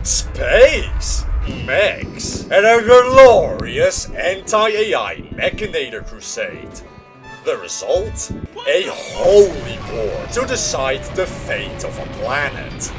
space, mechs, and a glorious anti-AI Mechanator Crusade. The result? A holy war to decide the fate of a planet.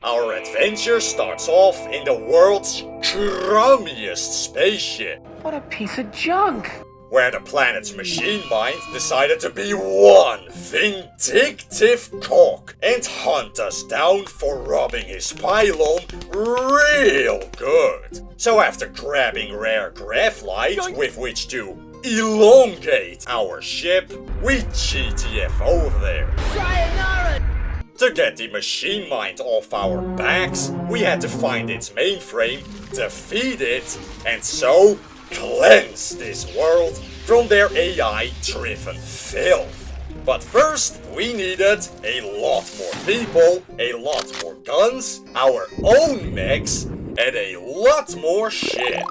Our adventure starts off in the world's crummiest spaceship. What a piece of junk! Where the planet's machine mind decided to be one vindictive cock and hunt us down for robbing his pylon real good. So after grabbing rare graphite with which to elongate our ship, we GTF over there. Sayonara! To get the machine mind off our backs, we had to find its mainframe, defeat it, and so cleanse this world from their AI-driven filth. But first, we needed a lot more people, a lot more guns, our own mechs, and a lot more shit.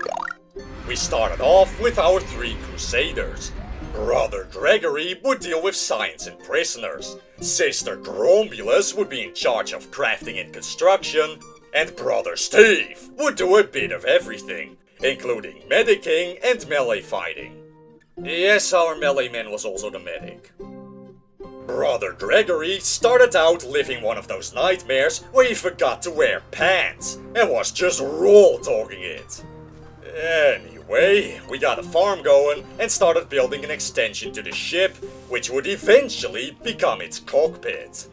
We started off with our 3 crusaders. Brother Gregory would deal with science and prisoners, Sister Gromulus would be in charge of crafting and construction, and Brother Steve would do a bit of everything, including medicing and melee fighting. Yes, our melee man was also the medic. Brother Gregory started out living one of those nightmares where he forgot to wear pants and was just raw dogging it. Anyway, we got a farm going and started building an extension to the ship, which would eventually become its cockpit.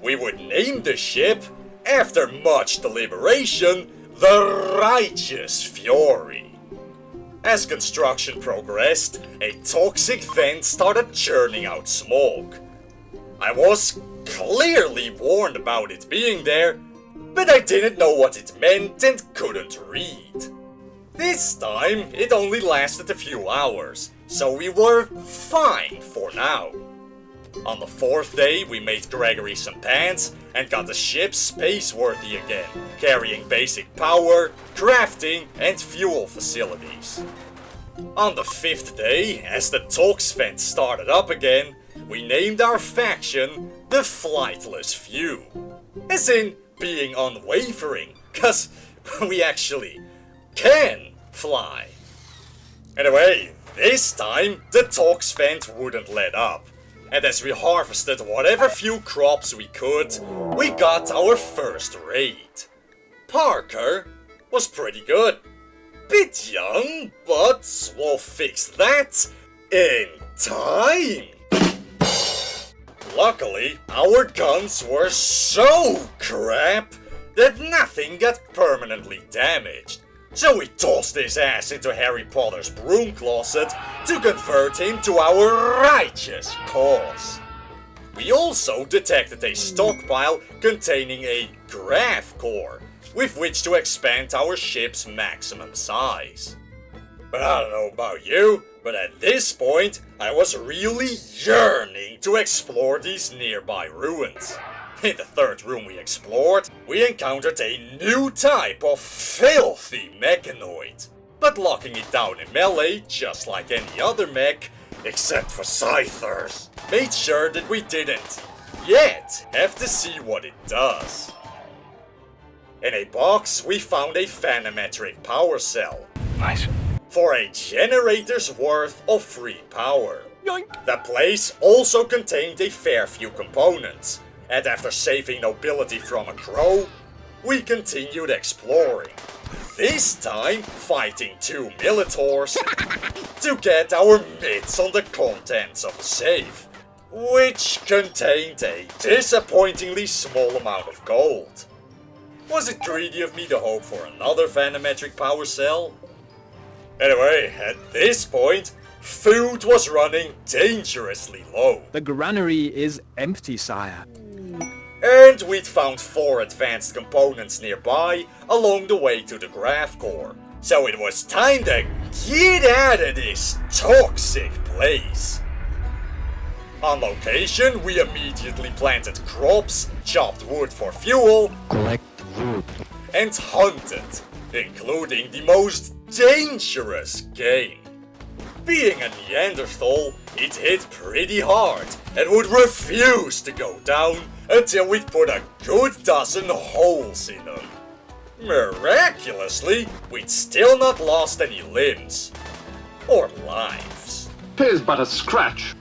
We would name the ship, after much deliberation, the Righteous Fury. As construction progressed, a toxic vent started churning out smoke. I was clearly warned about it being there, but I didn't know what it meant and couldn't read. This time, it only lasted a few hours, so we were fine for now. On the 4th day, we made Gregory some pants and got the ship space-worthy again, carrying basic power, crafting, and fuel facilities. On the 5th day, as the Tox vent started up again, we named our faction the Flightless Few. As in, being unwavering, cause we actually can fly. Anyway, this time the Tox vent wouldn't let up, and as we harvested whatever few crops we could, we got our first raid. Parker was pretty good. Bit young, but we'll fix that in time. Luckily, our guns were so crap that nothing got permanently damaged. So we tossed his ass into Harry Potter's broom closet to convert him to our righteous cause. We also detected a stockpile containing a graph core, with which to expand our ship's maximum size. But I don't know about you, but at this point I was really yearning to explore these nearby ruins. In the 3rd room we explored, we encountered a new type of filthy Mechanoid. But locking it down in melee, just like any other mech, except for Scythers, made sure that we didn't yet have to see what it does. In a box, we found a phanometric power cell. Nice. For a generator's worth of free power. Yoink. The place also contained a fair few components. And after saving nobility from a crow, we continued exploring. This time fighting 2 Militors to get our mitts on the contents of the safe, which contained a disappointingly small amount of gold. Was it greedy of me to hope for another phanometric power cell? Anyway, at this point, food was running dangerously low. The granary is empty, sire. And we'd found 4 advanced components nearby along the way to the graph core. So it was time to get out of this toxic place. On location, we immediately planted crops, chopped wood for fuel, Collect wood. and hunted, including the most dangerous game. Being a Neanderthal, it hit pretty hard and would refuse to go down until we'd put a good dozen holes in them. Miraculously, we'd still not lost any limbs. Or lives. 'Tis but a scratch.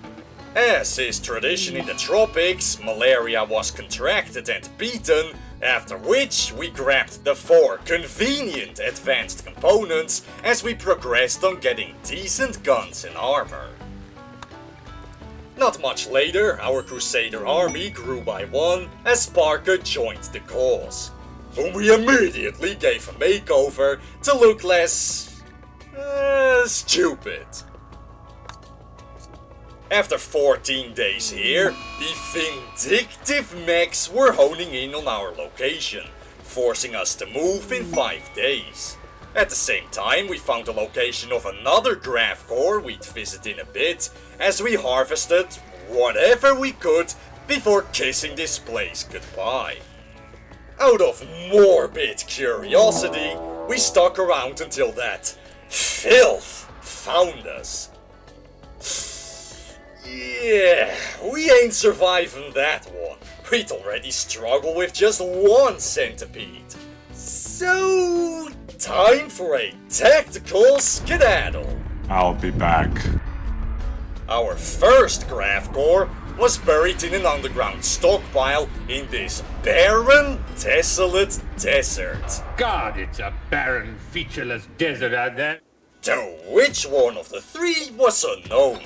As is tradition in the tropics, malaria was contracted and beaten, after which we grabbed the 4 convenient advanced components as we progressed on getting decent guns and armor. Not much later, our Crusader army grew by 1 as Parker joined the cause, whom we immediately gave a makeover to look less... stupid. After 14 days here, the vindictive mechs were honing in on our location, forcing us to move in 5 days. At the same time, we found the location of another graph core we'd visit in a bit, as we harvested whatever we could before kissing this place goodbye. Out of morbid curiosity, we stuck around until that filth found us. Yeah, we ain't surviving that one. We'd already struggled with just 1 centipede. So, time for a tactical skedaddle. I'll be back. Our first graph core was buried in an underground stockpile in this barren, desolate desert. God, it's a barren, featureless desert out there. Though which one of the 3 was unknown.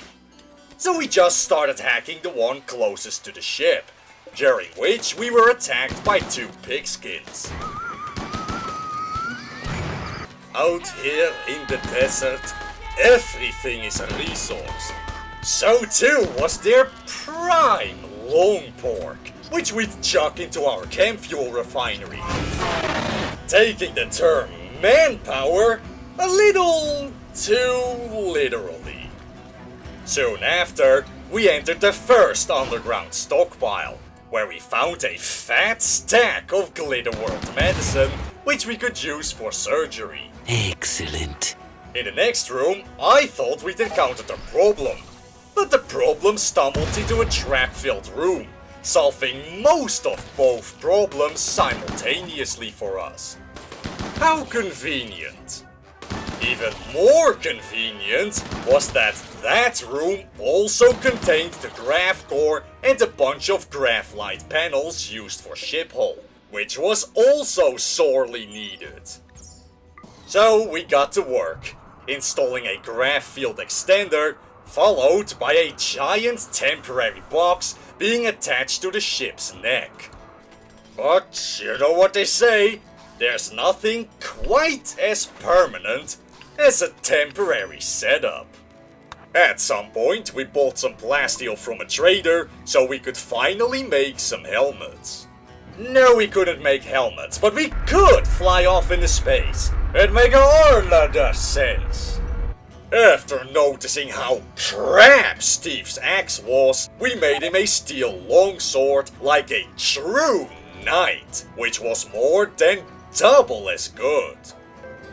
So we just started hacking the one closest to the ship, during which we were attacked by 2 pigskins. Out here in the desert, everything is a resource. So too was their prime long pork, which we'd chuck into our chem fuel refinery. Taking the term manpower a little too literally. Soon after, we entered the first underground stockpile, where we found a fat stack of GLORIOUS medicine, which we could use for surgery. Excellent. In the next room, I thought we'd encountered a problem, but the problem stumbled into a trap-filled room, solving most of both problems simultaneously for us. How convenient. Even more convenient was that room also contained the graph core and a bunch of graphite panels used for ship hull, which was also sorely needed. So we got to work, installing a graph field extender, followed by a giant temporary box being attached to the ship's neck. But you know what they say, there's nothing quite as permanent as a temporary setup. At some point, we bought some plasteel from a trader so we could finally make some helmets. No, we couldn't make helmets, but we could fly off into space. It'd make a whole lot of sense. After noticing how crap Steve's axe was, we made him a steel longsword like a true knight, which was more than double as good.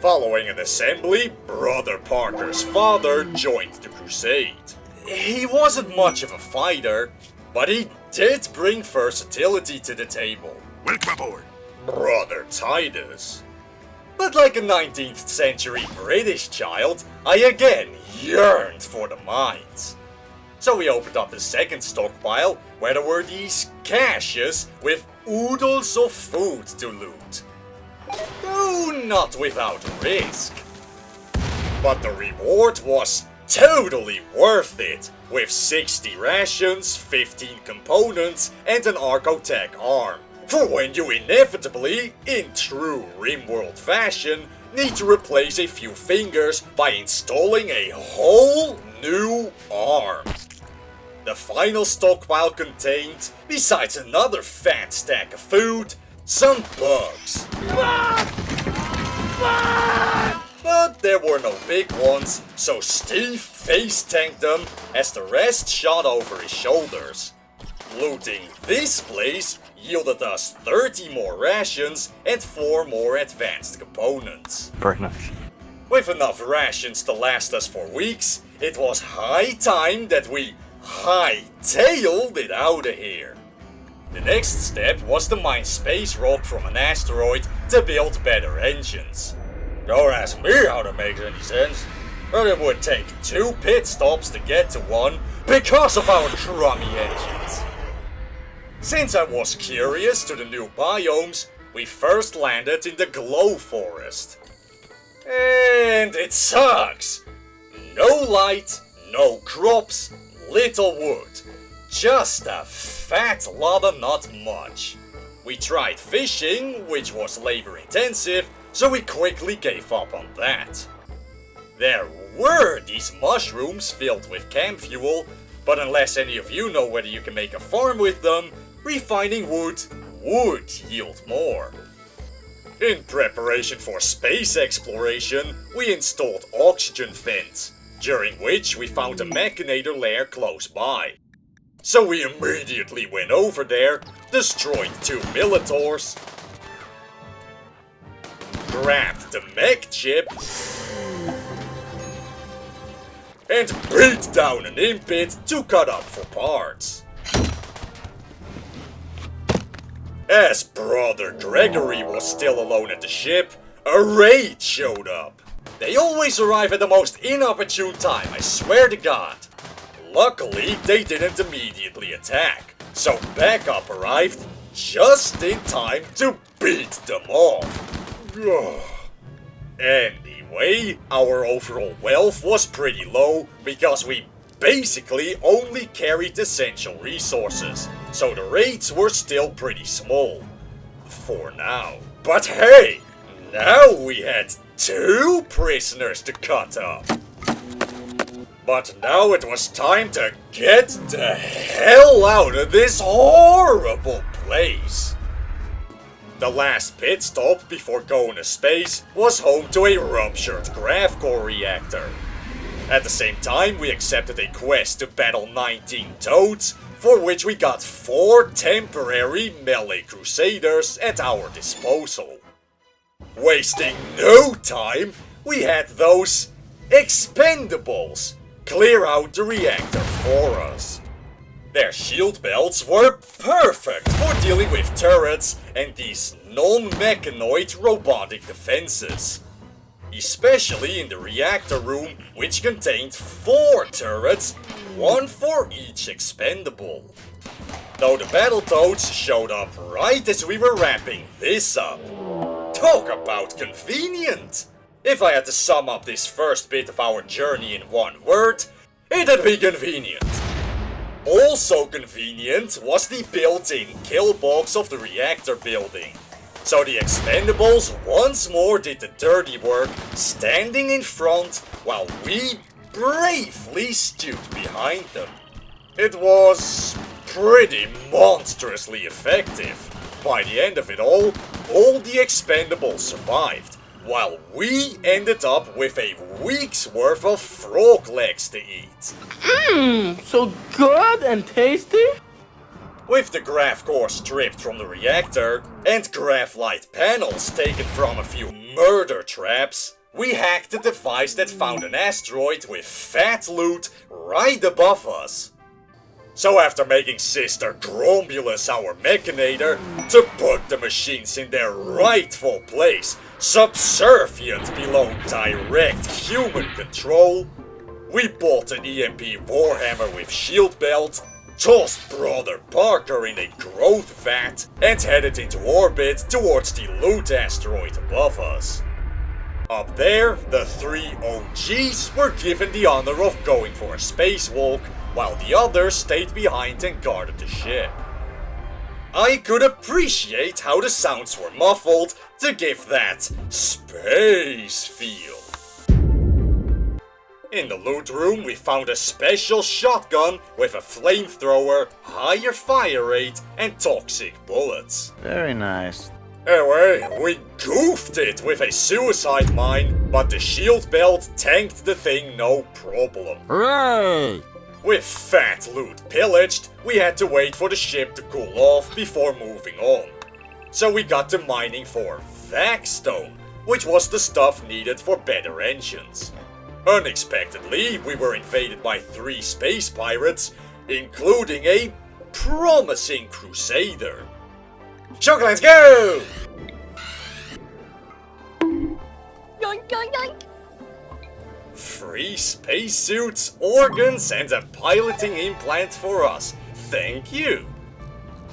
Following an assembly, Brother Parker's father joined the crusade. He wasn't much of a fighter, but he did bring versatility to the table. Welcome aboard. Brother Titus. But like a 19th century British child, I again yearned for the mines. So we opened up the second stockpile, where there were these caches with oodles of food to loot. Though not without risk. But the reward was totally worth it, with 60 rations, 15 components and an Archotech arm, for when you inevitably, in true Rimworld fashion, need to replace a few fingers by installing a whole new arm. The final stockpile contained, besides another fat stack of food, some bugs. But there were no big ones, so Steve face tanked them as the rest shot over his shoulders. Looting this place yielded us 30 more rations and 4 more advanced components. Very nice. With enough rations to last us for weeks, it was high time that we hightailed it out of here. The next step was to mine space rock from an asteroid to build better engines. Don't ask me how that makes any sense, but it would take 2 pit stops to get to one because of our crummy engines. Since I was curious to the new biomes, we first landed in the Glow Forest. And it sucks! No light, no crops, little wood. Just a fat lot of not much. We tried fishing, which was labor intensive, so we quickly gave up on that. There were these mushrooms filled with camp fuel, but unless any of you know whether you can make a farm with them, refining wood would yield more. In preparation for space exploration, we installed oxygen vents, during which we found a Mechanator lair close by. So we immediately went over there, destroyed 2 Militors, grabbed the mech chip, and beat down an impit to cut up for parts. As Brother Gregory was still alone at the ship, a raid showed up. They always arrive at the most inopportune time, I swear to God. Luckily, they didn't immediately attack, so backup arrived just in time to beat them off. Anyway, our overall wealth was pretty low because we basically only carried essential resources, so the raids were still pretty small. For now. But hey! Now we had 2 prisoners to cut up. But now it was time to get the hell out of this horrible place. The last pit stop before going to space was home to a ruptured grav core reactor. At the same time, we accepted a quest to battle 19 toads, for which we got 4 temporary melee crusaders at our disposal. Wasting no time, we had those expendables clear out the reactor for us. Their shield belts were perfect for dealing with turrets and these non-mechanoid robotic defenses. Especially in the reactor room, which contained 4 turrets, 1 for each expendable. Though the Battletoads showed up right as we were wrapping this up. Talk about convenient! If I had to sum up this first bit of our journey in one word, it'd be convenient. Also convenient was the built-in kill box of the reactor building. So the expendables once more did the dirty work, standing in front while we bravely stood behind them. It was pretty monstrously effective. By the end of it all the expendables survived, while we ended up with a week's worth of frog legs to eat. So good and tasty? With the grav core stripped from the reactor and graphite panels taken from a few murder traps, we hacked a device that found an asteroid with fat loot right above us. So after making Sister Grombulus our Mechanator to put the machines in their rightful place, subservient below direct human control, we bought an EMP Warhammer with shield belt, tossed Brother Parker in a growth vat, and headed into orbit towards the loot asteroid above us. Up there, the 3 OGs were given the honor of going for a spacewalk, while the others stayed behind and guarded the ship. I could appreciate how the sounds were muffled to give that space feel. In the loot room we found a special shotgun with a flamethrower, higher fire rate and toxic bullets. Very nice. Anyway, we goofed it with a suicide mine, but the shield belt tanked the thing no problem. Hooray! With fat loot pillaged, we had to wait for the ship to cool off before moving on. So we got to mining for Vagstone, which was the stuff needed for better engines. Unexpectedly, we were invaded by 3 space pirates, including a promising crusader. Shock, let's go! Yoink, yoink, yoink. 3 spacesuits, organs, and a piloting implant for us. Thank you.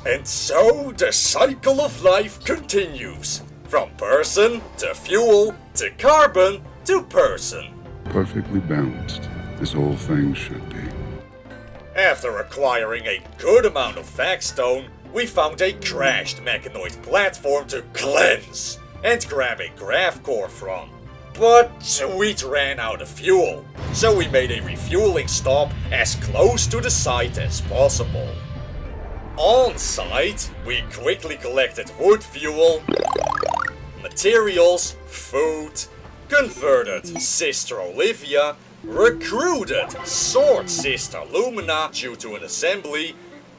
And so the cycle of life continues. From person to fuel to carbon to person. Perfectly balanced, as all things should be. After acquiring a good amount of Vaxstone, we found a crashed Mechanoid platform to cleanse and grab a grav core from. But we'd ran out of fuel, so we made a refueling stop as close to the site as possible. On site, we quickly collected wood fuel, materials, food, converted Sister Olivia, recruited Sword Sister Lumina due to an assembly,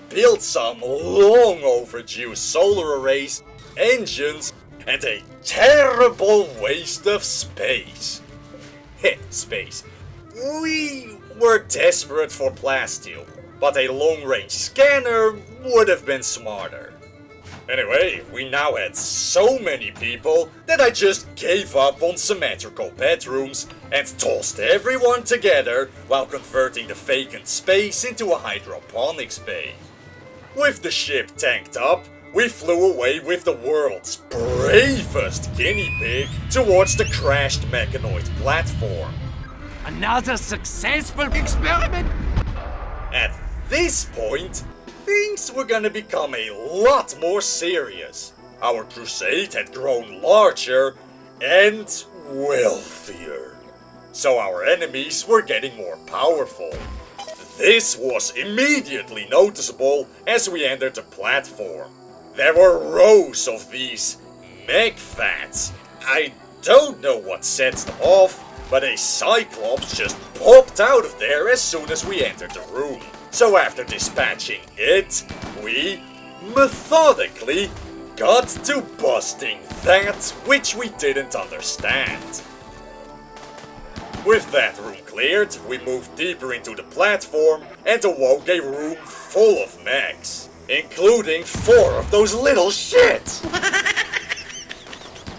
built some long overdue solar arrays, engines, and a terrible waste of space. Space. We were desperate for plasteel, but a long-range scanner would have been smarter. Anyway, we now had so many people that I just gave up on symmetrical bedrooms and tossed everyone together while converting the vacant space into a hydroponics bay. With the ship tanked up, we flew away with the world's bravest guinea pig towards the crashed Mechanoid platform. Another successful experiment? At this point, things were gonna become a lot more serious. Our crusade had grown larger and wealthier. So our enemies were getting more powerful. This was immediately noticeable as we entered the platform. There were rows of these mech-fats. I don't know what sets them off, but a Cyclops just popped out of there as soon as we entered the room. So after dispatching it, we methodically got to busting that which we didn't understand. With that room cleared, we moved deeper into the platform and awoke a room full of mechs, including 4 of those little shits!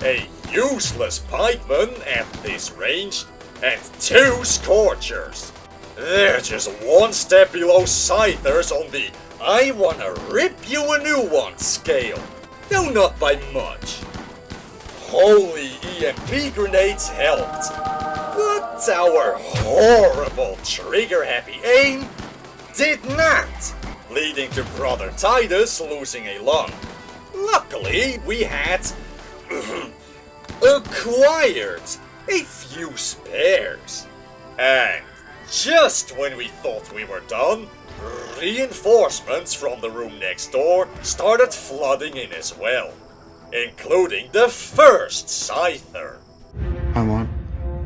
A useless pikeman at this range, and 2 scorchers. They're just one step below scythers on the I wanna rip you a new one scale, though not by much. Holy EMP grenades helped, but our horrible trigger-happy aim did not, leading to Brother Titus losing a lung. Luckily, we had acquired a few spares. And just when we thought we were done, reinforcements from the room next door started flooding in as well, including the first scyther. I want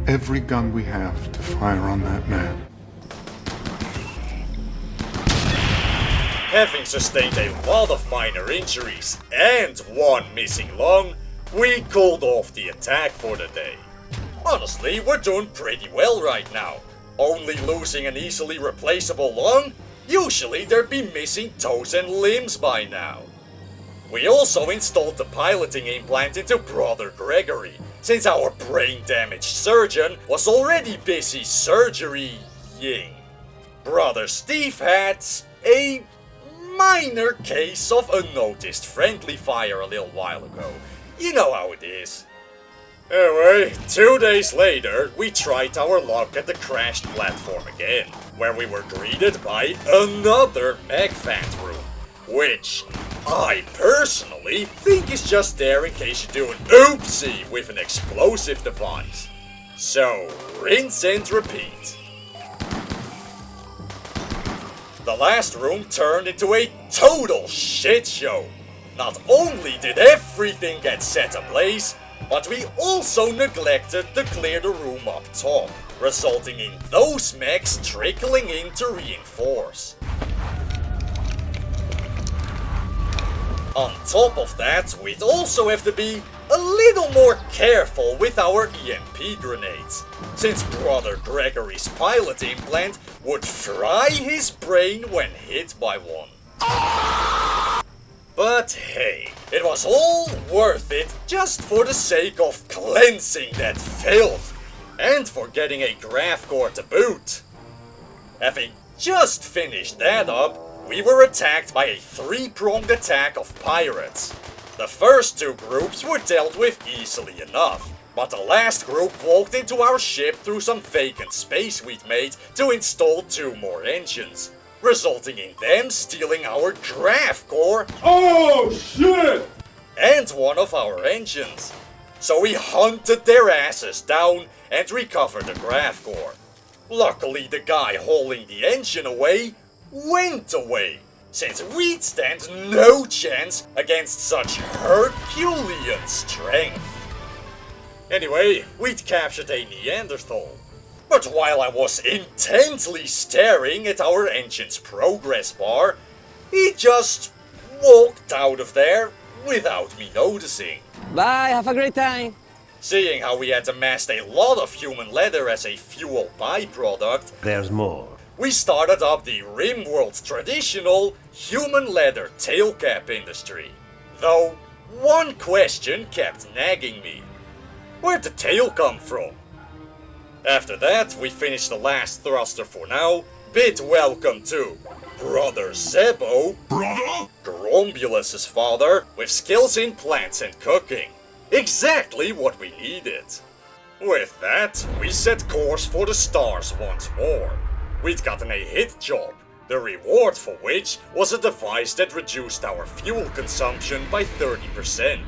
every gun we have to fire on that man. Having sustained a lot of minor injuries and 1 missing lung, we called off the attack for the day. Honestly, we're doing pretty well right now. Only losing an easily replaceable lung? Usually there'd be missing toes and limbs by now. We also installed the piloting implant into Brother Gregory, since our brain-damaged surgeon was already busy surgerying. Brother Steve had a minor case of unnoticed friendly fire a little while ago. You know how it is. Anyway, 2 days later, we tried our luck at the crashed platform again, where we were greeted by another mech-fat room, which I personally think is just there in case you do an oopsie with an explosive device. So, rinse and repeat. The last room turned into a total shit show. Not only did everything get set ablaze, but we also neglected to clear the room up top, resulting in those mechs trickling in to reinforce. On top of that, we'd also have to be a little more careful with our EMP grenades, since Brother Gregory's pilot implant would fry his brain when hit by one. But hey, it was all worth it just for the sake of cleansing that filth, and for getting a graph core to boot. Having just finished that up, we were attacked by a three-pronged attack of pirates. The first two groups were dealt with easily enough, but the last group walked into our ship through some vacant space we'd made to install 2 more engines, resulting in them stealing our graph core. Oh shit! And one of our engines. So we hunted their asses down and recovered the graph core. Luckily, the guy hauling the engine away went away, since we'd stand no chance against such Herculean strength. Anyway, we'd captured a Neanderthal. But while I was intently staring at our engine's progress bar, he just walked out of there without me noticing. Bye, have a great time. Seeing how we had amassed a lot of human leather as a fuel byproduct, There's more. we started up the Rimworld traditional human leather tail cap industry. Though, one question kept nagging me. Where'd the tail come from? After that, we finished the last thruster for now. Bid welcome to Brother Zebo, Grombulus's father, with skills in plants and cooking. Exactly what we needed. With that, we set course for the stars once more. We'd gotten a hit job, the reward for which was a device that reduced our fuel consumption by 30%.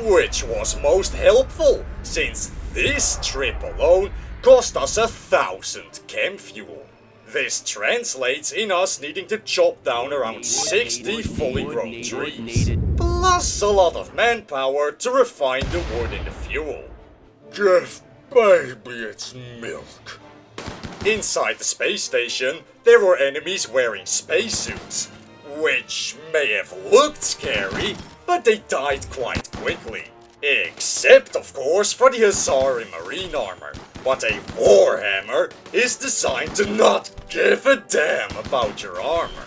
Which was most helpful, since this trip alone cost us 1,000 chem fuel. This translates in us needing to chop down around 60 fully grown trees, plus a lot of manpower to refine the wood in the fuel. Give baby its milk. Inside the space station, there were enemies wearing spacesuits, which may have looked scary, but they died quite quickly. Except, of course, for the Hussar in marine armor. But a warhammer is designed to not give a damn about your armor.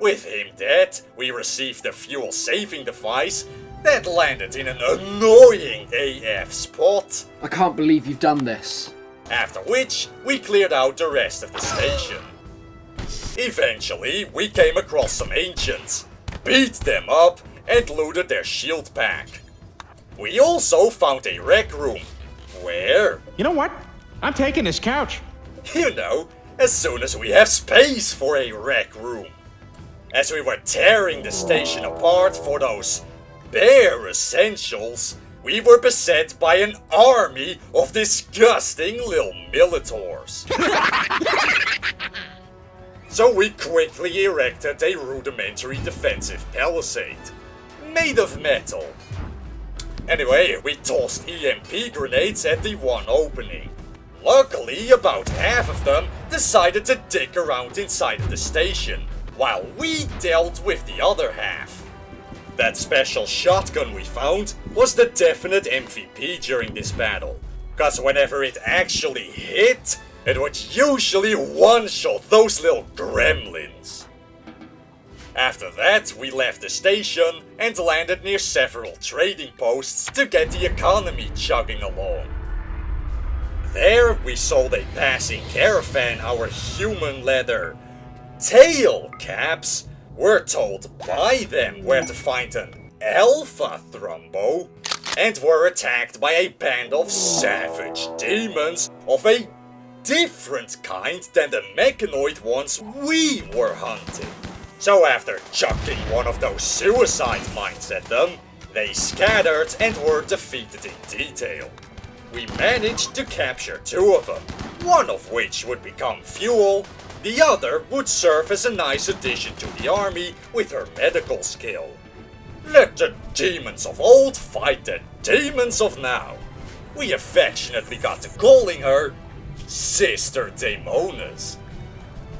With him dead, we received a fuel saving device that landed in an annoying AF spot. I can't believe you've done this. After which, we cleared out the rest of the station. Eventually, we came across some ancients, beat them up, and looted their shield pack. We also found a rec room, where... You know what? I'm taking this couch. You know, as soon as we have space for a rec room. As we were tearing the station apart for those bare essentials, we were beset by an army of disgusting little militaurs. So we quickly erected a rudimentary defensive palisade, made of metal. Anyway, we tossed EMP grenades at the one opening. Luckily, about half of them decided to dick around inside of the station, while we dealt with the other half. That special shotgun we found was the definite MVP during this battle, cause whenever it actually hit, it would usually one-shot those little gremlins. After that, we left the station and landed near several trading posts to get the economy chugging along. There, we sold a passing caravan our human leather tail caps. We're told by them where to find an alpha Thrumbo, and were attacked by a band of savage demons of a different kind than the Mechanoid ones we were hunting. So after chucking one of those suicide mines at them, they scattered and were defeated in detail. We managed to capture 2 of them, one of which would become fuel, the other would serve as a nice addition to the army with her medical skill. Let the demons of old fight the demons of now. We affectionately got to calling her Sister Daemonis.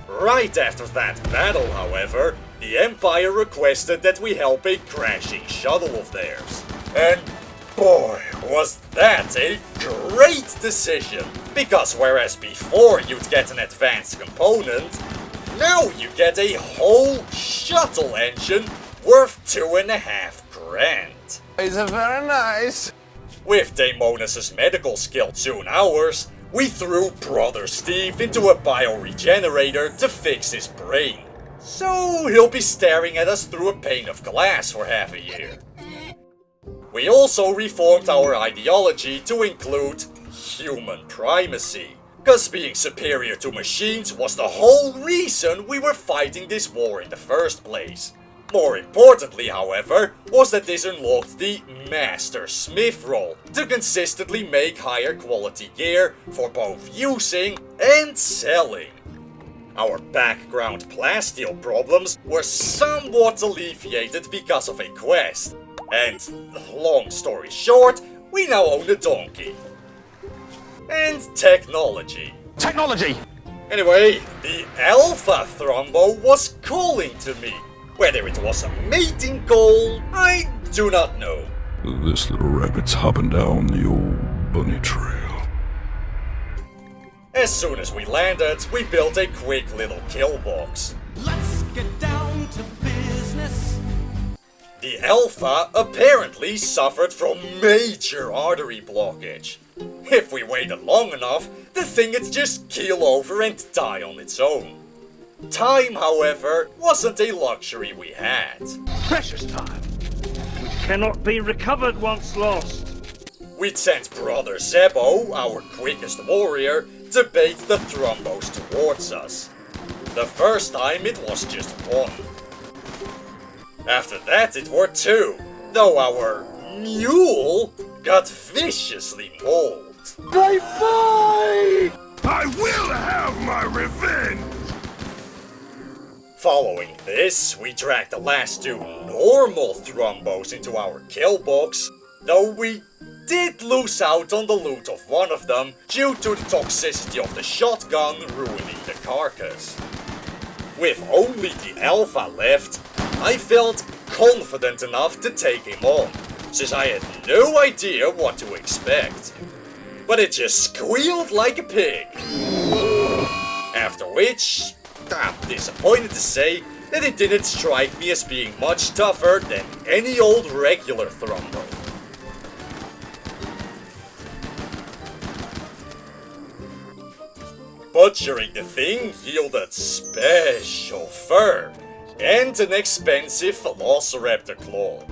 Right after that battle, however, the Empire requested that we help a crashing shuttle of theirs. And boy, was that a great decision! Because whereas before you'd get an advanced component, now you get a whole shuttle engine worth $2.5 grand. It's very nice. With Daemonus' medical skill soon ours, we threw Brother Steve into a bioregenerator to fix his brain. So he'll be staring at us through a pane of glass for half a year. We also reformed our ideology to include human primacy, cause being superior to machines was the whole reason we were fighting this war in the first place. More importantly, however, was that this unlocked the Master Smith role to consistently make higher quality gear for both using and selling. Our background plasteel problems were somewhat alleviated because of a quest, and long story short, we now own a donkey. And technology. Technology! Anyway, the Alpha Thrumbo was calling to me. Whether it was a mating call, I do not know. This little rabbit's hopping down the old bunny trail. As soon as we landed, we built a quick little kill box. Let's get down to business. The Alpha apparently suffered from major artery blockage. If we waited long enough, the thing would just keel over and die on its own. Time, however, wasn't a luxury we had. Precious time, which cannot be recovered once lost. We'd sent Brother Zebo, our quickest warrior, to bait the Thrumbos towards us. The first time it was just one. After that it were two, though our mule got viciously mauled. Bye-bye! I will have my revenge! Following this, we dragged the last two normal Thrumbos into our kill box, though we did lose out on the loot of one of them due to the toxicity of the shotgun ruining the carcass. With only the Alpha left, I felt confident enough to take him on, since I had no idea what to expect. But it just squealed like a pig. After which, I'm disappointed to say that it didn't strike me as being much tougher than any old regular Thrumbo. Butchering the thing yielded special fur and an expensive Velociraptor claw.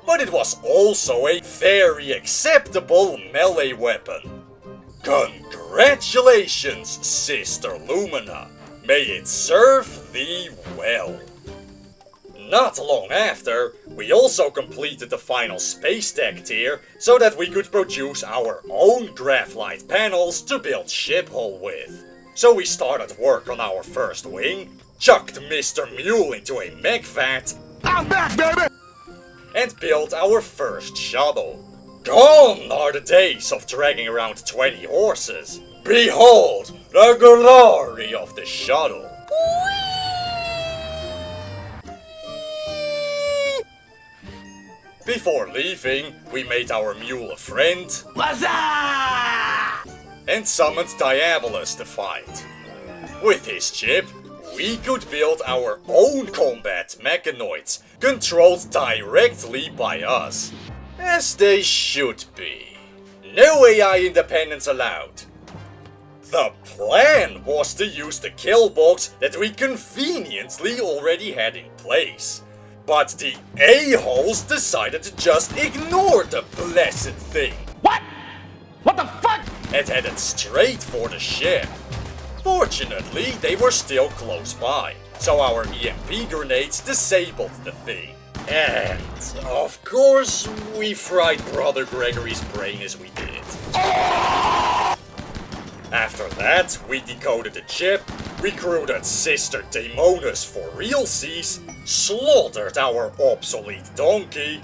But it was also a very acceptable melee weapon. Congratulations, Sister Lumina. May it serve thee well. Not long after, we also completed the final space tech tier so that we could produce our own graphite panels to build ship hull with. So we started work on our first wing, chucked Mr. Mule into a mech vat, I'm back, baby! and built our first shuttle. Gone are the days of dragging around 20 horses. Behold the glory of the shuttle. Before leaving, we made our mule a friend and summoned Diabolus to fight. With his chip, we could build our own combat mechanoids, controlled directly by us. As they should be. No AI independence allowed. The plan was to use the kill box that we conveniently already had in place. But the a-holes decided to just ignore the blessed thing. What? What the fuck? And headed straight for the ship. Fortunately, they were still close by, so our EMP grenades disabled the thing. And, of course, we fried Brother Gregory's brain as we did. After that, we decoded the chip, recruited Sister Daemonus for realsies, slaughtered our obsolete donkey,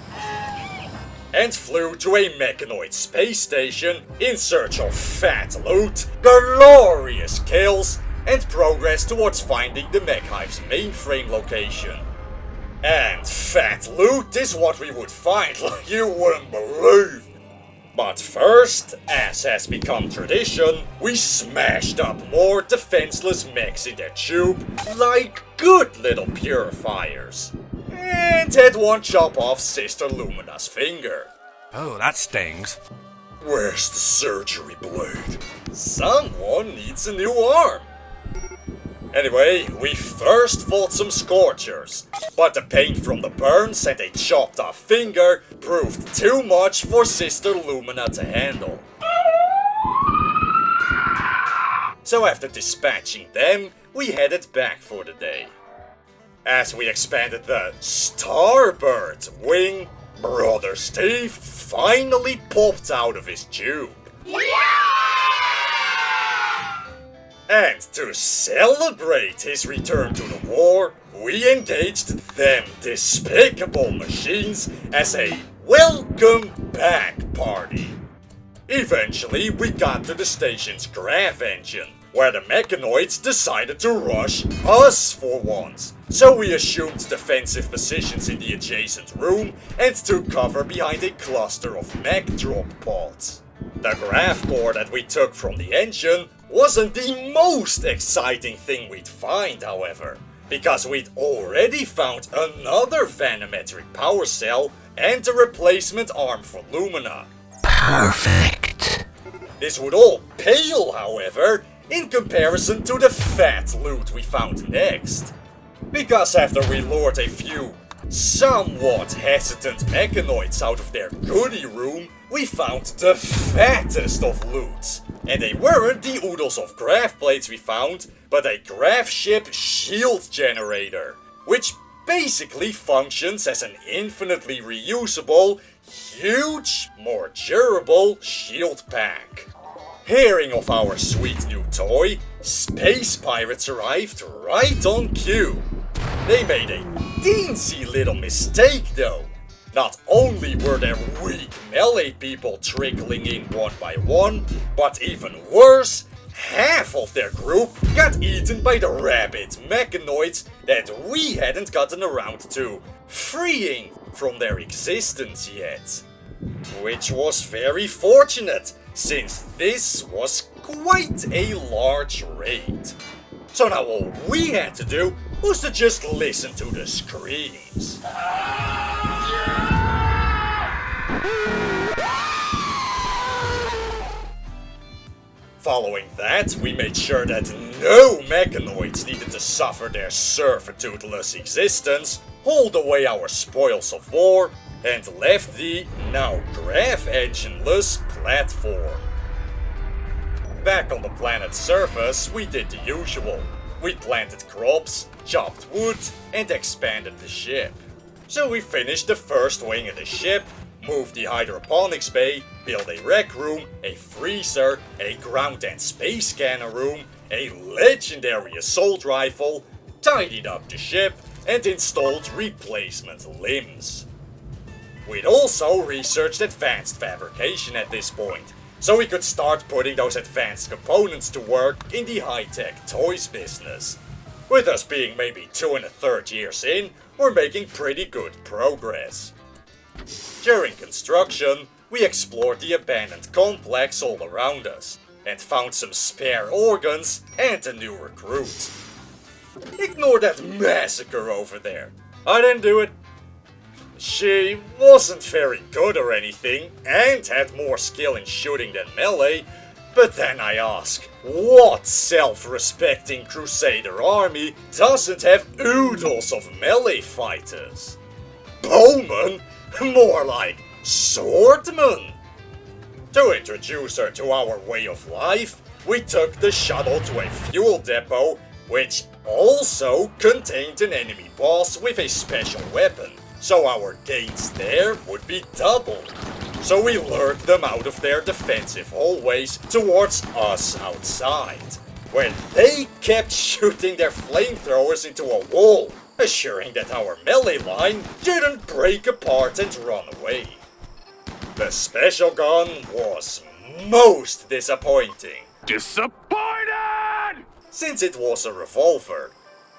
and flew to a Mechanoid space station in search of fat loot, glorious kills, and progressed towards finding the Mechhive's mainframe location. And fat loot is what we would find like you wouldn't believe. But first, as has become tradition, we smashed up more defenseless mechs in their tube like good little purifiers. And had one chop off Sister Lumina's finger. Oh, that stings. Where's the surgery blade? Someone needs a new arm. Anyway, we first fought some Scorchers, but the pain from the burns and a chopped off finger proved too much for Sister Lumina to handle. So after dispatching them, we headed back for the day. As we expanded the starboard wing, Brother Steve finally popped out of his tube. And to celebrate his return to the war, we engaged them despicable machines as a welcome back party. Eventually, we got to the station's grav engine, where the Mechanoids decided to rush us for once. So we assumed defensive positions in the adjacent room and took cover behind a cluster of mech drop pods. The grav core that we took from the engine wasn't the most exciting thing we'd find, however, because we'd already found another vanometric power cell and a replacement arm for Lumina. Perfect. This would all pale, however, in comparison to the fat loot we found next. Because after we lured a few somewhat hesitant Mechanoids out of their goodie room, we found the fattest of loots. And they weren't the oodles of grav plates we found, but a grav ship shield generator, which basically functions as an infinitely reusable, huge, more durable shield pack. Hearing of our sweet new toy, space pirates arrived right on cue. They made a teensy little mistake though. Not only were there weak melee people trickling in one by one, but even worse, half of their group got eaten by the rabid mechanoids that we hadn't gotten around to freeing from their existence yet. Which was very fortunate, since this was quite a large raid. So now all we had to do was to just listen to the screams. Following that, we made sure that no Mechanoids needed to suffer their servitudeless existence, hauled away our spoils of war, and left the now grav engineless platform. Back on the planet's surface, we did the usual. We planted crops, chopped wood, and expanded the ship. So we finished the first wing of the ship, moved the hydroponics bay, built a rec room, a freezer, a ground and space scanner room, a legendary assault rifle, tidied up the ship, and installed replacement limbs. We'd also researched advanced fabrication at this point, so we could start putting those advanced components to work in the high-tech toys business. With us being maybe 2 1/3 years in, we're making pretty good progress. During construction, we explored the abandoned complex all around us, and found some spare organs and a new recruit. Ignore that massacre over there. I didn't do it. She wasn't very good or anything, and had more skill in shooting than melee, but then I ask, what self-respecting Crusader army doesn't have oodles of melee fighters? Bowmen? More like swordmen! To introduce her to our way of life, we took the shuttle to a fuel depot, which also contained an enemy boss with a special weapon, so our gains there would be doubled. So we lured them out of their defensive hallways towards us outside, where they kept shooting their flamethrowers into a wall, assuring that our melee line didn't break apart and run away. The special gun was most disappointing. Disappointed! since it was a revolver.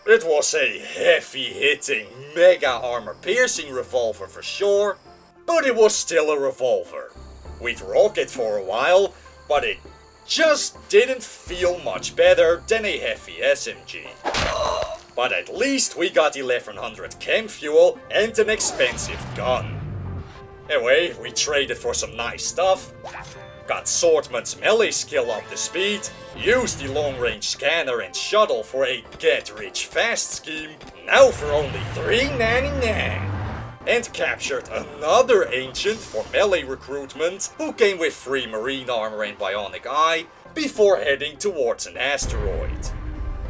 It was a heavy-hitting, mega armor-piercing revolver for sure, but it was still a revolver. We'd rock it for a while, but it just didn't feel much better than a heavy SMG. But at least we got 1100 chem fuel and an expensive gun. Anyway, we traded for some nice stuff, got Swordman's melee skill up to speed, used the long-range scanner and shuttle for a get-rich-fast scheme, now for only $3.99, and captured another ancient for melee recruitment who came with free marine armor and bionic eye before heading towards an asteroid.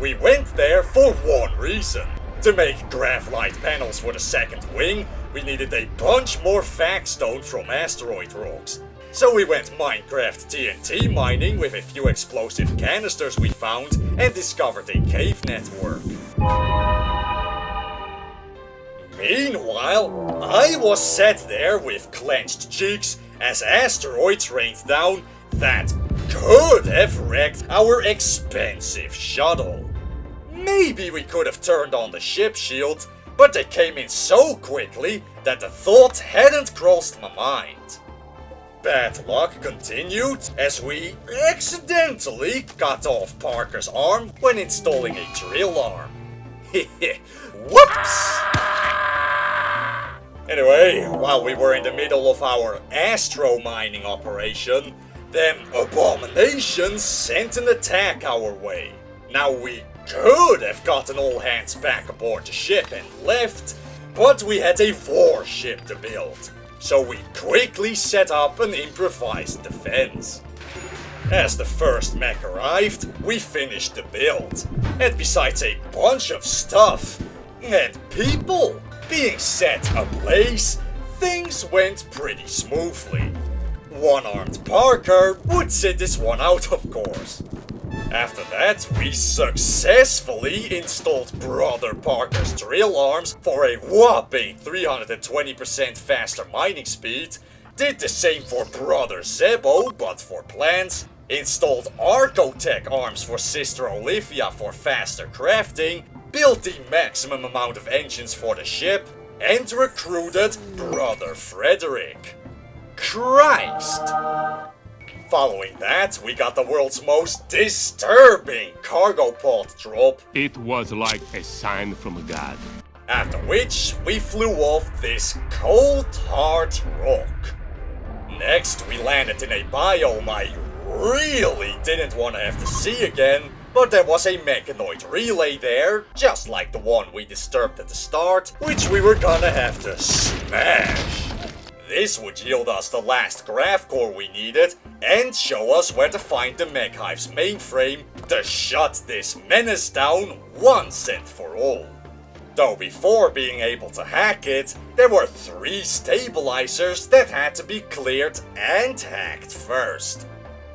We went there for one reason. To make graphite panels for the second wing, we needed a bunch more Facstone from asteroid rocks. So we went Minecraft TNT mining with a few explosive canisters we found and discovered a cave network. Meanwhile, I was sat there with clenched cheeks as asteroids rained down that could have wrecked our expensive shuttle. Maybe we could have turned on the ship shield, but they came in so quickly that the thought hadn't crossed my mind. Bad luck continued as we accidentally cut off Parker's arm when installing a drill arm. Whoops! Anyway, while we were in the middle of our astro mining operation, them abominations sent an attack our way. Now we could have gotten all hands back aboard the ship and left, but we had a warship to build, so we quickly set up an improvised defense. As the first mech arrived, we finished the build, and besides a bunch of stuff and people being set ablaze, things went pretty smoothly. One-armed Parker would sit this one out, of course. After that, we successfully installed Brother Parker's drill arms for a whopping 320% faster mining speed, did the same for Brother Zebo, but for plants, installed Arcotech arms for Sister Olivia for faster crafting, built the maximum amount of engines for the ship, and recruited Brother Frederick. Christ! Following that, we got the world's most disturbing cargo pod drop. It was like a sign from God. After which, we flew off this cold, hard rock. Next, we landed in a biome I really didn't want to have to see again, but there was a Mechanoid relay there, just like the one we disturbed at the start, which we were gonna have to smash. This would yield us the last graph core we needed and show us where to find the Mechhive's mainframe to shut this menace down once and for all. Though before being able to hack it, there were 3 stabilizers that had to be cleared and hacked first.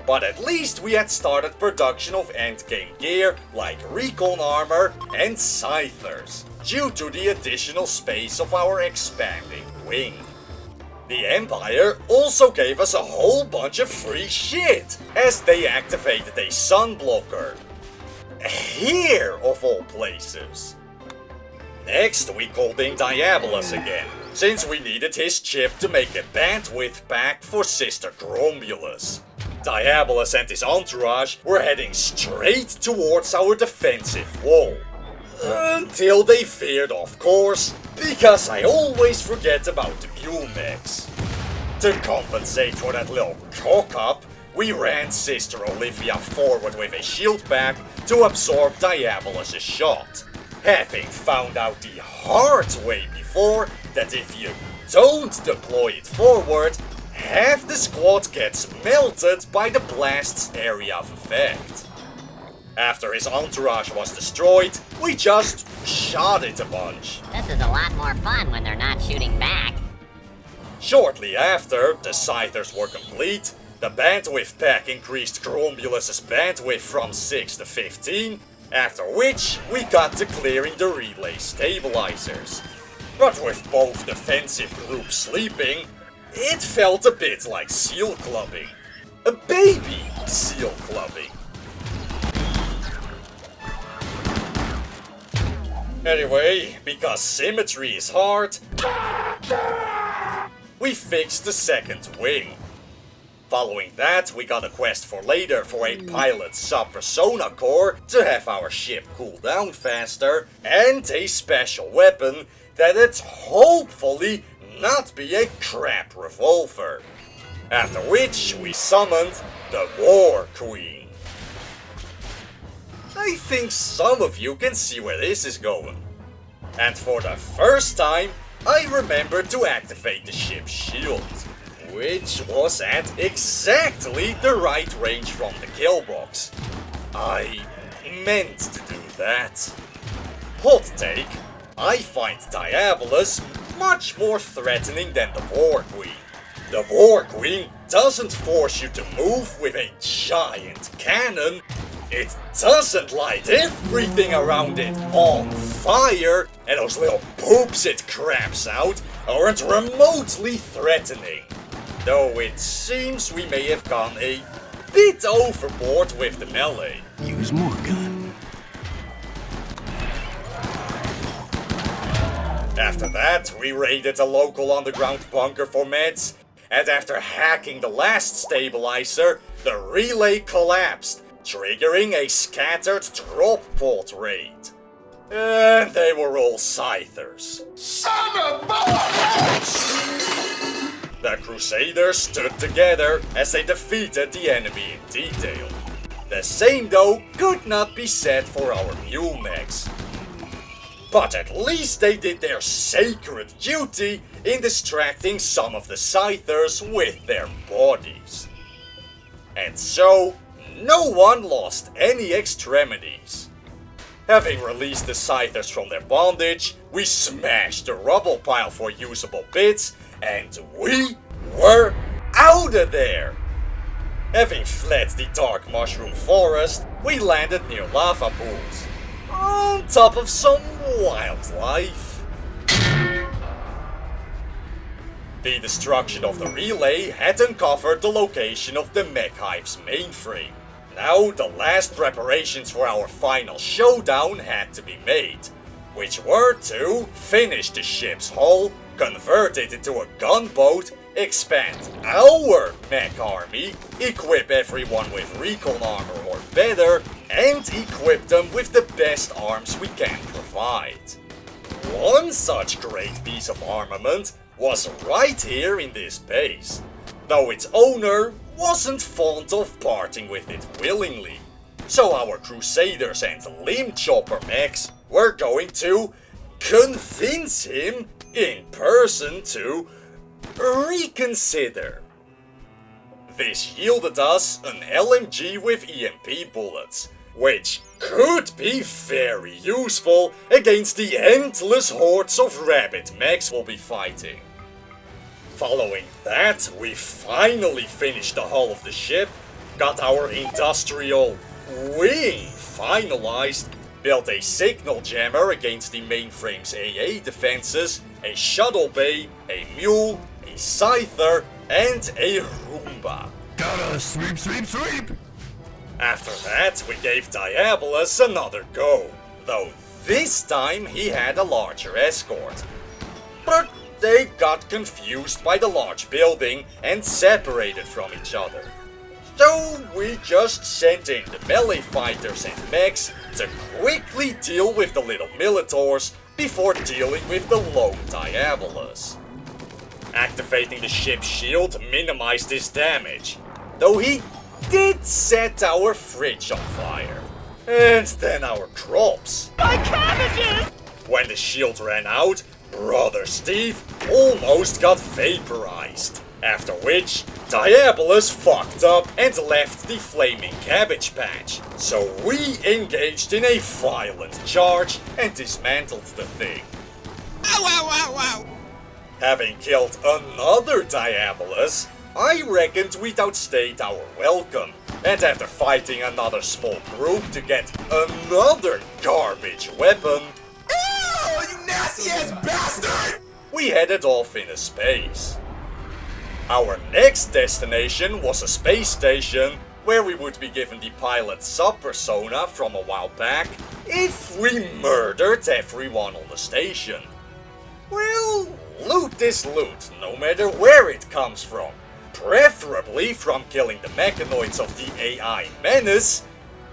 But at least we had started production of endgame gear like recon armor and scythers, due to the additional space of our expanding wing. The Empire also gave us a whole bunch of free shit, as they activated a sun blocker. Here, of all places. Next, we called in Diabolus again, since we needed his chip to make a bandwidth pack for Sister Gromulus. Diabolus and his entourage were heading straight towards our defensive wall. Until they veered off course, because I always forget about the mule mechs. To compensate for that little cock-up, we ran Sister Olivia forward with a shield back to absorb Diabolus' shot, having found out the hard way before that if you don't deploy it forward, half the squad gets melted by the blast's area of effect. After his entourage was destroyed, we just shot it a bunch. This is a lot more fun when they're not shooting back. Shortly after the scythers were complete, the bandwidth pack increased Gromulus' bandwidth from 6 to 15, after which we got to clearing the relay stabilizers. But with both defensive groups sleeping, it felt a bit like seal clubbing. A baby seal clubbing. Anyway, because symmetry is hard, we fixed the second wing. Following that, we got a quest for later for a pilot sub-persona core to have our ship cool down faster, and a special weapon that'd hopefully not be a crap revolver. After which, we summoned the War Queen. I think some of you can see where this is going. And for the first time, I remembered to activate the ship's shield, which was at exactly the right range from the kill box. I meant to do that. Hot take, I find Diabolus much more threatening than the War Queen. The War Queen doesn't force you to move with a giant cannon. It doesn't light everything around it on fire, and those little poops it craps out aren't remotely threatening. Though it seems we may have gone a bit overboard with the melee. Use more gun. After that, we raided a local underground bunker for meds, and after hacking the last stabilizer, the relay collapsed, triggering a scattered drop pod raid. And they were all Scythers. Son of a bitch! The Crusaders stood together as they defeated the enemy in detail. The same though could not be said for our mule mechs. But at least they did their sacred duty in distracting some of the Scythers with their bodies. And so, no one lost any extremities. Having released the Scythers from their bondage, we smashed the rubble pile for usable bits, and we were out of there! Having fled the dark mushroom forest, we landed near lava pools, on top of some wildlife. The destruction of the relay had uncovered the location of the Mechhive's mainframe. Now the last preparations for our final showdown had to be made, which were to finish the ship's hull, convert it into a gunboat, expand our mech army, equip everyone with recon armor or better, and equip them with the best arms we can provide. One such great piece of armament was right here in this base, though its owner wasn't fond of parting with it willingly. So our Crusaders and Limb Chopper mechs were going to convince him in person to reconsider. This yielded us an LMG with EMP bullets, which could be very useful against the endless hordes of rabbit mechs we'll be fighting. Following that, we finally finished the hull of the ship, got our industrial wing finalized, built a signal jammer against the mainframe's AA defenses, a shuttle bay, a mule, a scyther, and a Roomba. Gotta sweep, sweep, sweep! After that, we gave Diabolus another go, though this time he had a larger escort. But they got confused by the large building and separated from each other. So we just sent in the melee fighters and mechs to quickly deal with the little Militors before dealing with the lone Diabolus. Activating the ship's shield minimized his damage, though he did set our fridge on fire. And then our crops. My cabbages! When the shield ran out, Brother Steve almost got vaporized. After which, Diabolus fucked up and left the flaming cabbage patch. So we engaged in a violent charge and dismantled the thing. Ow, ow, ow, ow! Having killed another Diabolus, I reckoned we'd outstayed our welcome, and after fighting another small group to get another garbage weapon, Ew, you nasty ass bastard! we headed off into space. Our next destination was a space station where we would be given the pilot sub-persona from a while back if we murdered everyone on the station. Well, loot this loot, no matter where it comes from. Preferably from killing the mechanoids of the AI menace,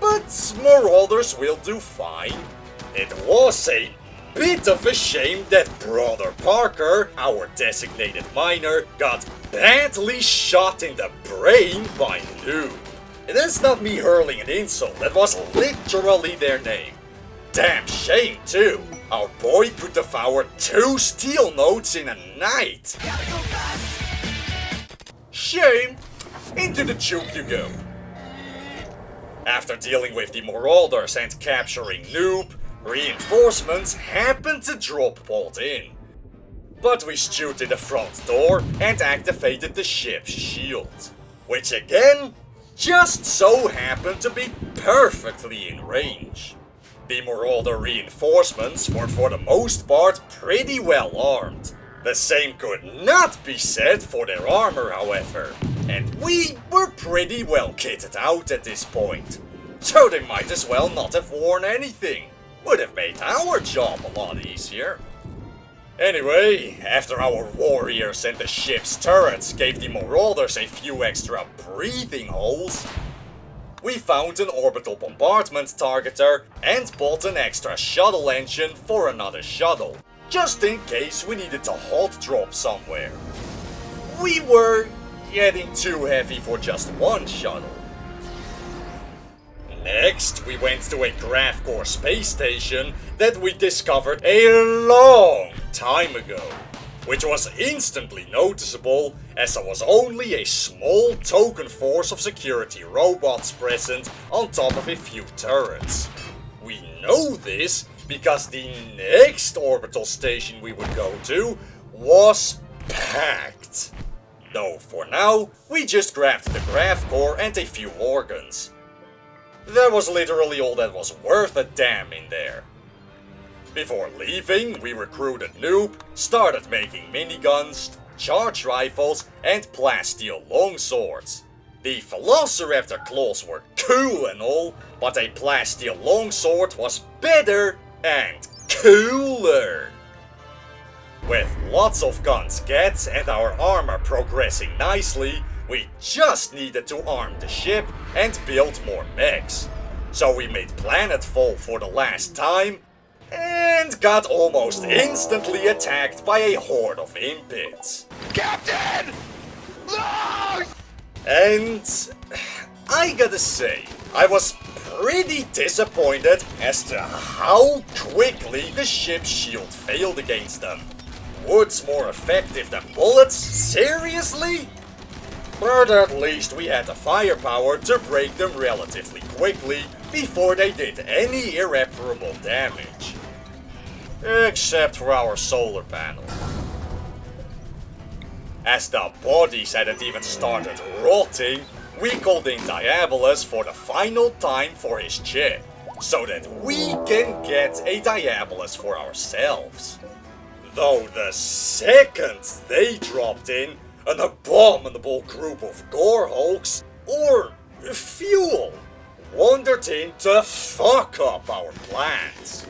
but marauders will do fine. It was a bit of a shame that Brother Parker, our designated miner, got badly shot in the brain by Noob. That's not me hurling an insult, that was literally their name. Damn shame too. Our boy could devour 2 steel nodes in a night. Shame. Into the tube you go. After dealing with the marauders and capturing Noob, reinforcements happened to drop bolt in. But we stood in the front door and activated the ship's shield, which again just so happened to be perfectly in range. The marauder reinforcements were for the most part pretty well armed. The same could not be said for their armor, however, and we were pretty well kitted out at this point, so they might as well not have worn anything. Would have made our job a lot easier. Anyway, after our warriors and the ship's turrets gave the marauders a few extra breathing holes, we found an orbital bombardment targeter and bought an extra shuttle engine for another shuttle, just in case we needed to hot drop somewhere. We were getting too heavy for just one shuttle. Next, we went to a Graph Core space station that we discovered a long time ago, which was instantly noticeable as there was only a small token force of security robots present on top of a few turrets. We know this because the next orbital station we would go to was packed. Though for now, we just grabbed the Graph Core and a few organs. That was literally all that was worth a damn in there. Before leaving, we recruited Noob, started making miniguns, charge rifles, and plasteel longswords. The Velociraptor claws were cool and all, but a plasteel longsword was better and cooler. With lots of guns get and our armor progressing nicely, we just needed to arm the ship and build more mechs. So we made planetfall for the last time and got almost instantly attacked by a horde of impids. Captain! No! And I gotta say, I was pretty disappointed as to how quickly the ship's shield failed against them. Wood's more effective than bullets? Seriously? But at least we had the firepower to break them relatively quickly before they did any irreparable damage. Except for our solar panel. As the bodies hadn't even started rotting, we called in Diabolus for the final time for his chip, so that we can get a Diabolus for ourselves. Though the second they dropped in, an abominable group of gore hulks, or fuel, wandered in to fuck up our plans.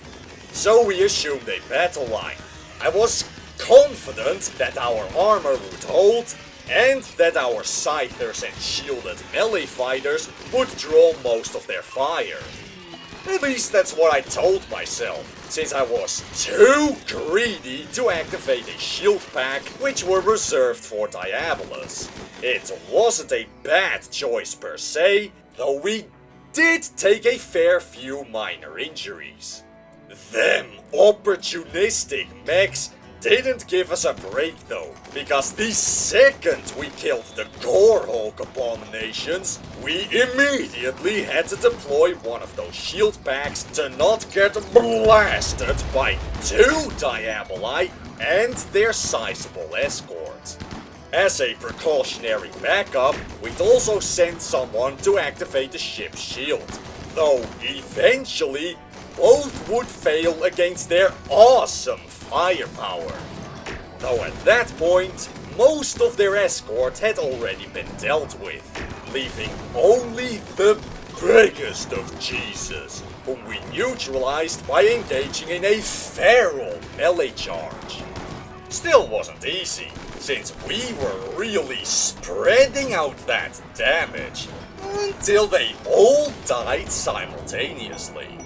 So we assumed a battle line. I was confident that our armor would hold, and that our scythers and shielded melee fighters would draw most of their fire. At least that's what I told myself, since I was too greedy to activate a shield pack which were reserved for Diabolus. It wasn't a bad choice per se, though we did take a fair few minor injuries. Them opportunistic mechs didn't give us a break though, because the second we killed the Gore Hulk abominations, we immediately had to deploy one of those shield packs to not get blasted by 2 Diaboli and their sizable escort. As a precautionary backup, we'd also sent someone to activate the ship's shield, though eventually both would fail against their awesome firepower. Though at that point, most of their escort had already been dealt with. leaving only the biggest of cheeses, whom we neutralized by engaging in a feral melee charge. Still wasn't easy, since we were really spreading out that damage until they all died simultaneously.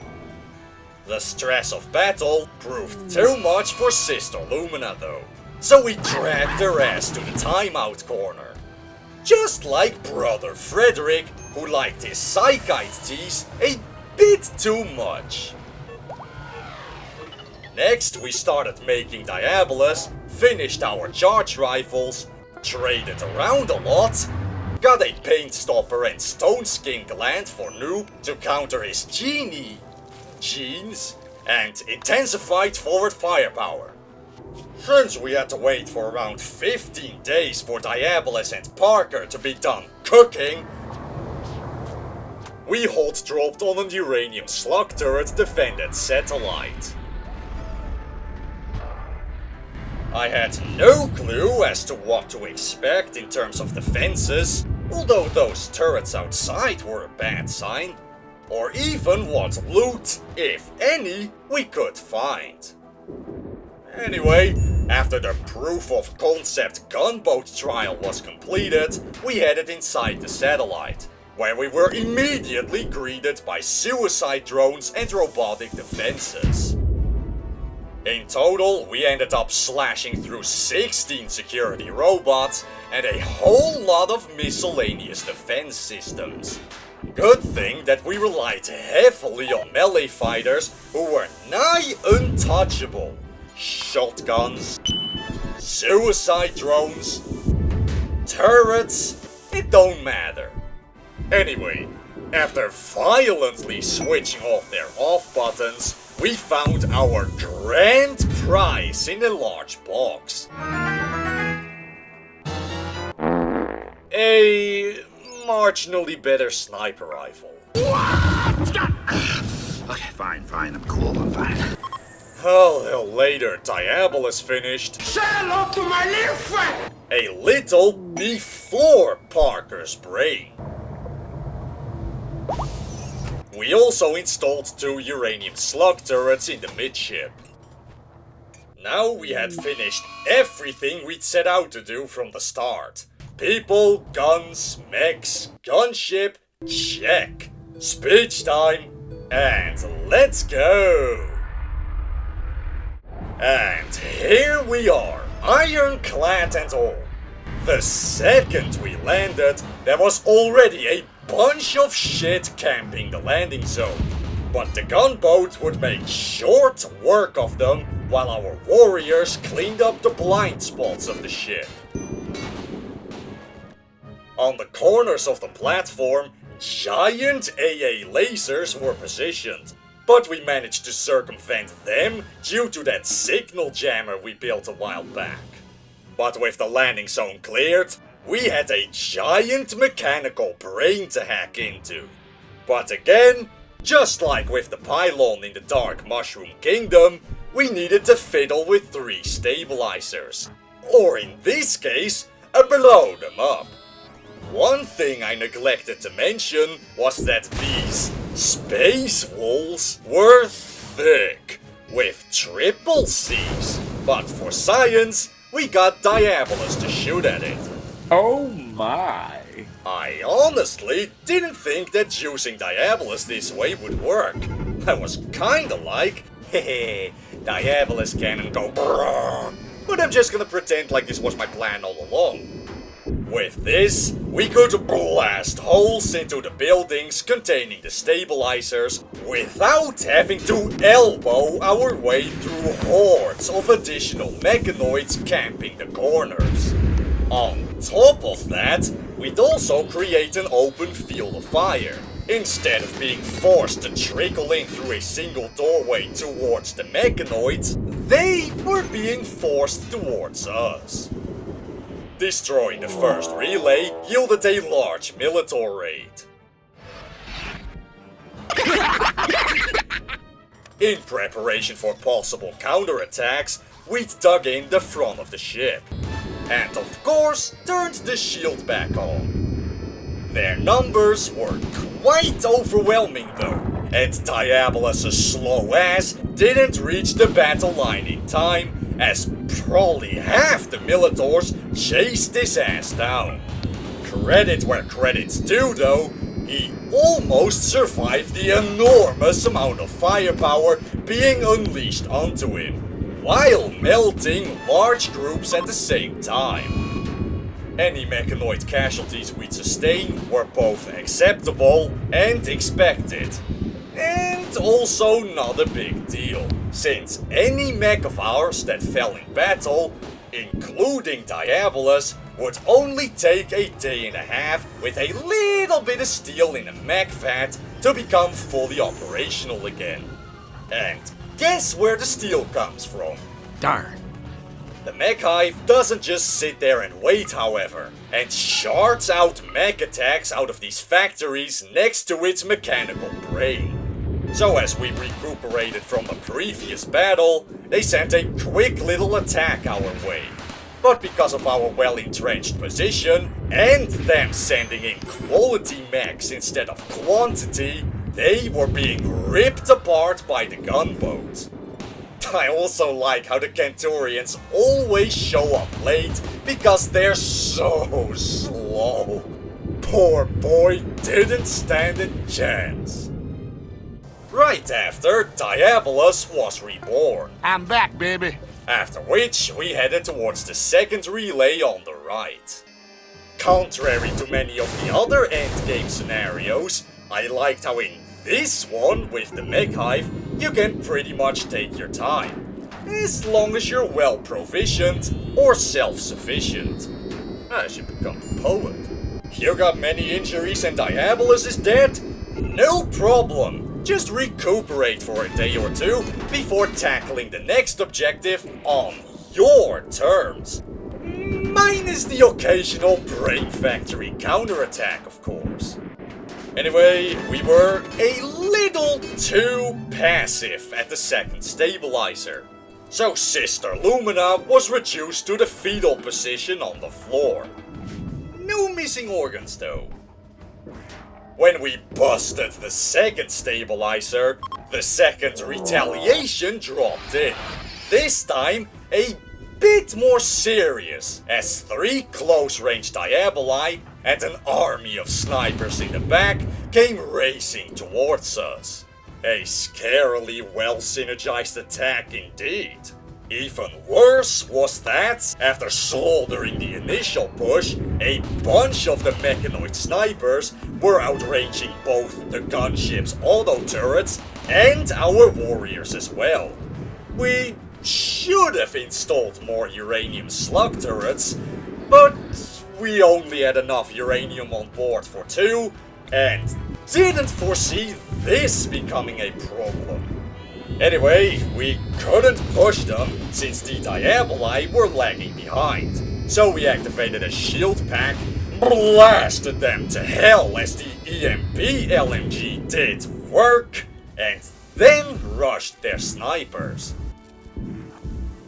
The stress of battle proved too much for Sister Lumina though, so we dragged her ass to the timeout corner. Just like Brother Frederick, who liked his psychite teas a bit too much. Next, we started making Diabolos, finished our charge rifles, traded around a lot, got a paint stopper and stone skin gland for Noob to counter his genes, and intensified forward firepower. Since we had to wait for around 15 days for Diabolos and Parker to be done cooking, we hot dropped on an uranium slug turret defended satellite. I had no clue as to what to expect in terms of defenses, although those turrets outside were a bad sign, or even what loot, if any, we could find. Anyway, after the proof of concept gunboat trial was completed, we headed inside the satellite, where we were immediately greeted by suicide drones and robotic defenses. In total, we ended up slashing through 16 security robots and a whole lot of miscellaneous defense systems. Good thing that we relied heavily on melee fighters who were nigh untouchable. Shotguns, suicide drones, turrets, it don't matter. Anyway, after violently switching off their off buttons, we found our grand prize in a large box. A marginally better sniper rifle. What? Okay, fine, I'm cool, I'm fine. A little later, Diabolos finished. Say hello to my little friend! A little before Parker's brain. We also installed 2 uranium slug turrets in the midship. Now we had finished everything we'd set out to do from the start. People, guns, mechs, gunship, check. Speech time, and let's go! And here we are, ironclad and all. The second we landed, there was already a bunch of shit camping the landing zone, but the gunboat would make short work of them while our warriors cleaned up the blind spots of the ship. On the corners of the platform, giant AA lasers were positioned, but we managed to circumvent them due to that signal jammer we built a while back. But with the landing zone cleared, we had a giant mechanical brain to hack into. But again, just like with the pylon in the Dark Mushroom Kingdom, we needed to fiddle with 3 stabilizers. Or in this case, blow them up. One thing I neglected to mention was that these space walls were thick, with triple C's. But for science, we got Diabolos to shoot at it. Oh my! I honestly didn't think that using Diabolos this way would work. I was kinda like, hehe, Diabolos cannon go brrrr. But I'm just gonna pretend like this was my plan all along. With this, we could blast holes into the buildings containing the stabilizers without having to elbow our way through hordes of additional mechanoids camping the corners. On top of that, we'd also create an open field of fire. Instead of being forced to trickle in through a single doorway towards the mechanoids, they were being forced towards us. Destroying the first relay yielded a large Militor raid. In preparation for possible counterattacks, we'd dug in the front of the ship. And of course, turned the shield back on. Their numbers were quite overwhelming though, and Diabolus' slow ass didn't reach the battle line in time, as probably half the Militors chased his ass down. Credit where credit's due though, he almost survived the enormous amount of firepower being unleashed onto him, while melting large groups at the same time. Any Mechanoid casualties we'd sustain were both acceptable and expected. And also not a big deal, since any mech of ours that fell in battle, including Diabolus, would only take a day and a half with a little bit of steel in a mech vat to become fully operational again. And guess where the steel comes from? Darn. The Mechhive doesn't just sit there and wait, however, and shards out mech attacks out of these factories next to its mechanical brain. So as we recuperated from the previous battle, they sent a quick little attack our way. But because of our well-entrenched position, and them sending in quality mechs instead of quantity, they were being ripped apart by the gunboat. I also like how the Kenturians always show up late because they're so slow. Poor boy didn't stand a chance. Right after, Diabolus was reborn. I'm back, baby. After which, we headed towards the second relay on the right. Contrary to many of the other endgame scenarios, I liked how in this one, with the Mechhive, you can pretty much take your time, as long as you're well provisioned or self-sufficient. I should become a poet. You got many injuries and Diabolus is dead? No problem. Just recuperate for a day or two before tackling the next objective on your terms. Minus the occasional brain factory counterattack, of course. Anyway, we were a little too passive at the second stabilizer. So Sister Lumina was reduced to the fetal position on the floor. No missing organs though. When we busted the second stabilizer, the second retaliation dropped in. This time, a bit more serious, as 3 close-range Diaboli and an army of snipers in the back came racing towards us. A scarily well-synergized attack indeed. Even worse was that, after slaughtering the initial push, a bunch of the Mechanoid snipers were outranging both the gunship's auto turrets and our warriors as well. We should have installed more uranium slug turrets, but we only had enough uranium on board for 2, and didn't foresee this becoming a problem. Anyway, we couldn't push them since the Diaboli were lagging behind. So we activated a shield pack, blasted them to hell as the EMP LMG did work, and then rushed their snipers.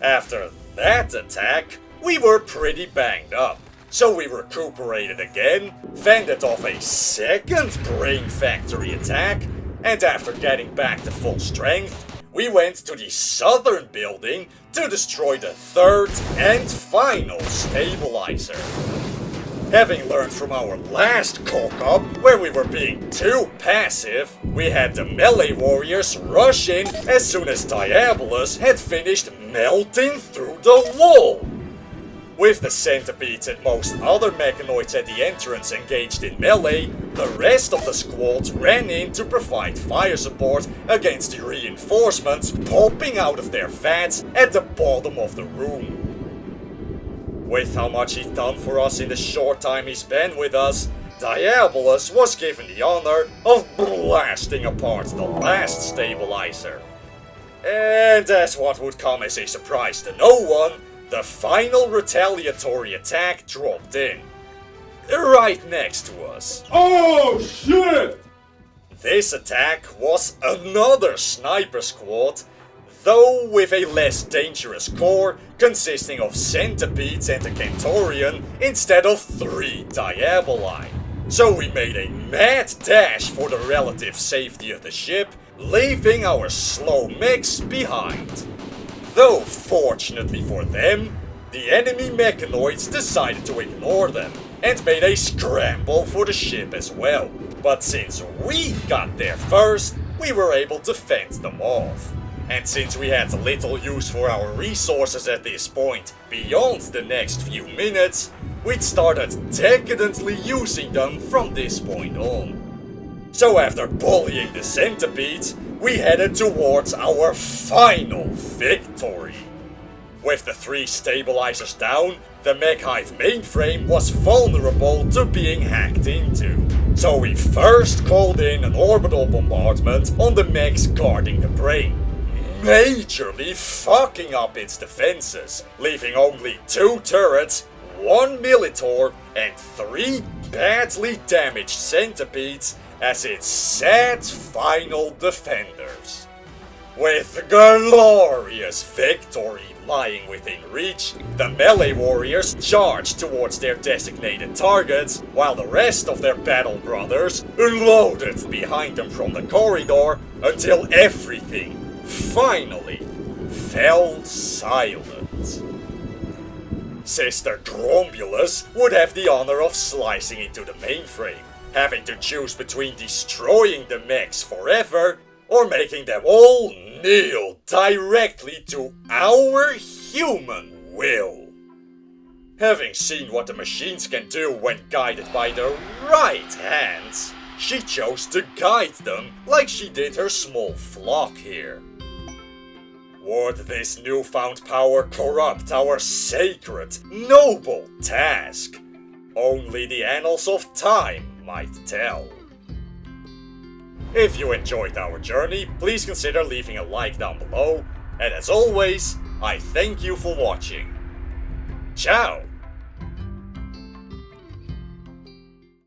After that attack, we were pretty banged up. So we recuperated again, fended off a second brain factory attack, and after getting back to full strength, we went to the southern building to destroy the third and final stabilizer. Having learned from our last cock-up, where we were being too passive, we had the melee warriors rush in as soon as Diabolus had finished melting through the wall. With the centipedes and most other mechanoids at the entrance engaged in melee, the rest of the squad ran in to provide fire support against the reinforcements popping out of their vats at the bottom of the room. With how much he'd done for us in the short time he's been with us, Diabolus was given the honor of blasting apart the last stabilizer. And as what would come as a surprise to no one, the final retaliatory attack dropped in. Right next to us. Oh shit! This attack was another sniper squad, though with a less dangerous core consisting of centipedes and a Kenturian instead of 3 Diaboli. So we made a mad dash for the relative safety of the ship, leaving our slow mechs behind. Though fortunately for them, the enemy Mechanoids decided to ignore them and made a scramble for the ship as well. But since we got there first, we were able to fend them off. And since we had little use for our resources at this point, beyond the next few minutes, we'd started decadently using them from this point on. So after bullying the centipedes, we headed towards our final victory. With the 3 stabilizers down, the Mechhive mainframe was vulnerable to being hacked into. So we first called in an orbital bombardment on the mechs guarding the brain, majorly fucking up its defenses, leaving only 2 turrets, 1 Militor, and 3 badly damaged centipedes as its sad final defenders. With glorious victory lying within reach, the melee warriors charged towards their designated targets, while the rest of their battle brothers loaded behind them from the corridor until everything finally fell silent. Sister Grumbulus would have the honor of slicing into the mainframe, having to choose between destroying the mechs forever or making them all kneel directly to our human will. Having seen what the machines can do when guided by the right hands, she chose to guide them like she did her small flock here. Would this newfound power corrupt our sacred, noble task? Only the annals of time might tell. If you enjoyed our journey, please consider leaving a like down below, and as always, I thank you for watching. Ciao!